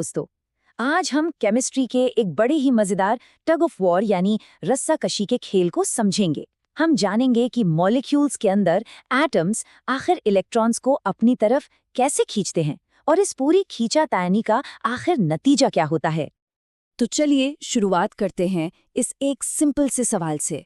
दोस्तों, आज हम केमिस्ट्री के एक बड़े ही मजेदार टग ऑफ वॉर यानी रस्साकशी के खेल को समझेंगे। हम जानेंगे कि मॉलिक्यूल्स के अंदर एटम्स आखिर इलेक्ट्रॉन्स को अपनी तरफ कैसे खींचते हैं और इस पूरी खींचातानी का आखिर नतीजा क्या होता है। तो चलिए शुरुआत करते हैं इस एक सिंपल से सवाल से।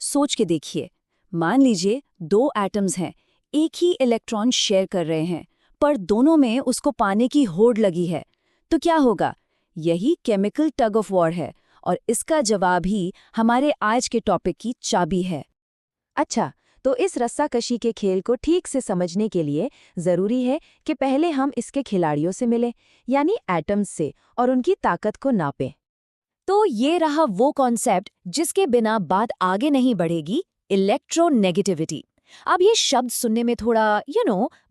सोच के देखिए, मान लीजिए दो एटम्स हैं, एक ही इलेक्ट्रॉन शेयर कर रहे हैं, पर दोनों में उसको पाने की होड़ लगी है। तो क्या होगा? यही केमिकल टग ऑफ वॉर है और इसका जवाब ही हमारे आज के टॉपिक की चाबी है। अच्छा, तो इस रस्साकशी के खेल को ठीक से समझने के लिए जरूरी है कि पहले हम इसके खिलाड़ियों से मिलें, यानी एटम्स से, और उनकी ताकत को नापें। तो ये रहा वो कॉन्सेप्ट जिसके बिना बात आगे नहीं बढ़ेगी, इलेक्ट्रोनेगेटिविटी। अब ये शब्द सुनने में थोड़ा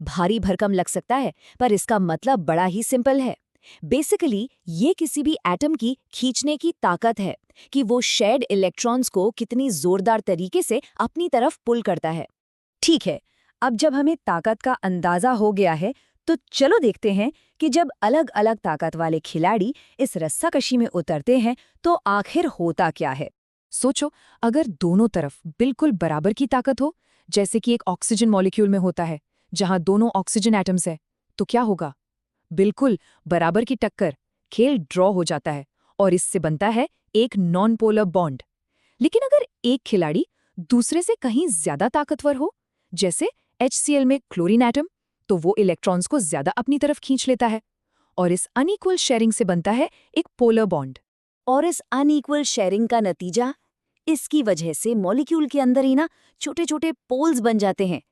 भारी भरकम लग सकता है, पर इसका मतलब बड़ा ही सिंपल है। बेसिकली ये किसी भी एटम की खींचने की ताकत है कि वो शेयर्ड इलेक्ट्रॉन्स को कितनी जोरदार तरीके से अपनी तरफ पुल करता है। ठीक है, अब जब हमें ताकत का अंदाजा हो गया है, तो चलो देखते हैं कि जब अलग अलग ताकत वाले खिलाड़ी इस रस्साकशी में उतरते हैं तो आखिर होता क्या है। सोचो, अगर दोनों तरफ बिल्कुल बराबर की ताकत हो, जैसे कि एक ऑक्सीजन मॉलिक्यूल में होता है जहां दोनों ऑक्सीजन एटम्स है, तो क्या होगा? बिल्कुल बराबर की टक्कर, खेल ड्रॉ हो जाता है और इससे बनता है एक नॉन पोलर बॉन्ड। लेकिन अगर एक खिलाड़ी दूसरे से कहीं ज्यादा ताकतवर हो, जैसे HCl में क्लोरीन एटम, तो वो इलेक्ट्रॉन्स को ज्यादा अपनी तरफ खींच लेता है और इस अनइक्वल शेयरिंग से बनता है एक पोलर बॉन्ड। और इस अनइक्वल शेयरिंग का नतीजा, इसकी वजह से मॉलिक्यूल के अंदर ही छोटे छोटे पोल्स बन जाते हैं।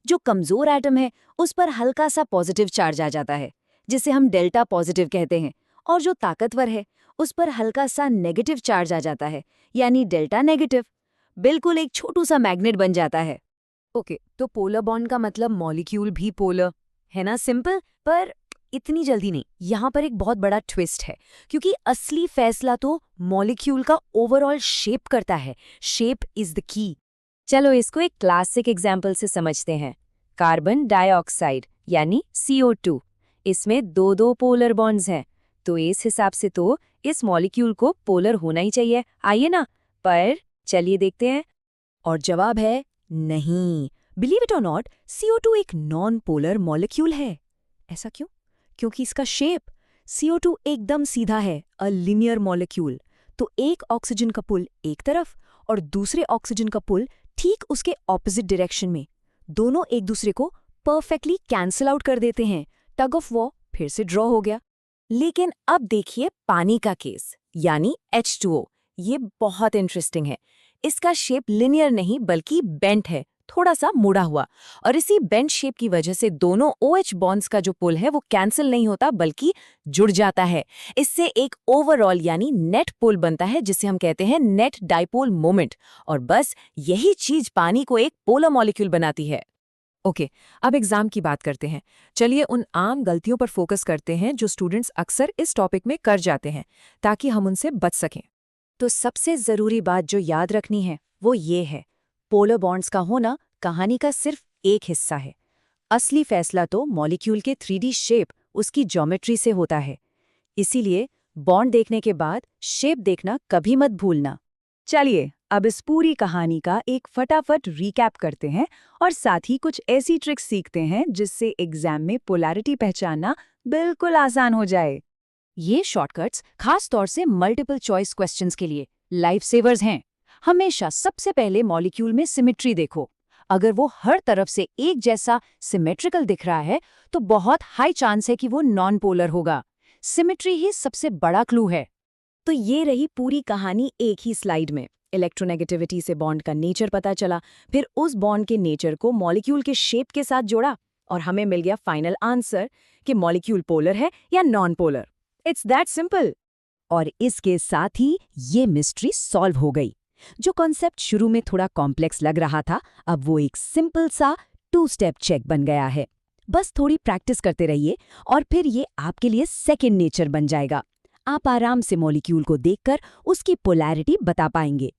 जो कमजोर एटम है उस पर हल्का सा पॉजिटिव चार्ज आ जाता है, जिसे हम डेल्टा पॉजिटिव कहते हैं, और जो ताकतवर है उस पर हल्का सा नेगेटिव चार्ज आ जाता है, यानी डेल्टा नेगेटिव। बिल्कुल एक छोटू सा मैग्नेट बन जाता है। ओके, तो पोलर बॉन्ड का मतलब मॉलिक्यूल भी पोलर है ना? सिंपल, पर इतनी जल्दी नहीं। यहाँ पर एक बहुत बड़ा ट्विस्ट है, क्योंकि असली फैसला तो मॉलिक्यूल का ओवरऑल शेप करता है। Shape is the key. चलो इसको एक क्लासिक एग्जाम्पल से समझते हैं। कार्बन डाइऑक्साइड यानी CO2, इसमें दो पोलर बॉन्ड्स हैं, तो इस हिसाब से तो इस मॉलिक्यूल को पोलर होना ही चाहिए, आइए ना। पर चलिए देखते हैं। और जवाब है नहीं। बिलीव इट और नॉट, CO2 एक नॉन पोलर मॉलिक्यूल है। ऐसा क्यों? क्योंकि इसका शेप, CO2 एकदम सीधा है, अ लिनियर मॉलिक्यूल। तो एक ऑक्सीजन का पुल एक तरफ और दूसरे ऑक्सीजन का पुल ठीक उसके ऑपोजिट डायरेक्शन में, दोनों एक दूसरे को परफेक्टली कैंसल आउट कर देते हैं। टग ऑफ वॉर फिर से ड्रॉ हो गया। लेकिन अब देखिए पानी का केस, यानी H2O। ये बहुत इंटरेस्टिंग है। इसका शेप लिनियर नहीं बल्कि बेंट है, थोड़ा सा मुड़ा हुआ, और इसी बेंट शेप की वजह से दोनों OH बॉन्ड्स का जो पुल है वो कैंसिल नहीं होता बल्कि जुड़ जाता है। इससे एक ओवरऑल यानी नेट पुल बनता है, जिसे हम कहते हैं नेट डाइपोल मोमेंट। और बस यही चीज पानी को एक पोलर मॉलिक्यूल बनाती है। ओके, अब एग्जाम की बात करते हैं। चलिए उन आम गलतियों पर फोकस करते हैं जो स्टूडेंट्स अक्सर इस टॉपिक में कर जाते हैं, ताकि हम उनसे बच सकें। तो सबसे जरूरी बात जो याद रखनी है वो ये है, पोलर बॉन्ड्स का होना कहानी का सिर्फ एक हिस्सा है। असली फैसला तो मॉलिक्यूल के 3D शेप, उसकी ज्योमेट्री से होता है। इसीलिए बॉन्ड देखने के बाद शेप देखना कभी मत भूलना। चलिए अब इस पूरी कहानी का एक फटाफट रिकैप करते हैं और साथ ही कुछ ऐसी ट्रिक्स सीखते हैं जिससे एग्जाम में पोलैरिटी पहचानना बिल्कुल आसान हो जाए। ये शॉर्टकट्स खास तौर से मल्टीपल चॉइस क्वेश्चंस के लिए लाइफ सेवर्स हैं। हमेशा सबसे पहले मॉलिक्यूल में सिमेट्री देखो। अगर वो हर तरफ से एक जैसा सिमेट्रिकल दिख रहा है तो बहुत हाई चांस है कि वो नॉन पोलर होगा। सिमेट्री ही सबसे बड़ा क्लू है। तो ये रही पूरी कहानी एक ही स्लाइड में। इलेक्ट्रोनेगेटिविटी से बॉन्ड का नेचर पता चला, फिर उस बॉन्ड के नेचर को मॉलिक्यूल के शेप के साथ जोड़ा, और हमें मिल गया फाइनल आंसर कि मॉलिक्यूल पोलर है या non polar. It's that simple. और इसके साथ ही ये मिस्ट्री सॉल्व हो गई। जो कॉन्सेप्ट शुरू में थोड़ा कॉम्प्लेक्स लग रहा था, अब वो एक सिंपल सा 2 स्टेप चेक बन गया है। बस थोड़ी प्रैक्टिस करते रहिए और फिर ये आपके लिए सेकंड नेचर बन जाएगा। आप आराम से मॉलिक्यूल को देखकर उसकी पोलैरिटी बता पाएंगे।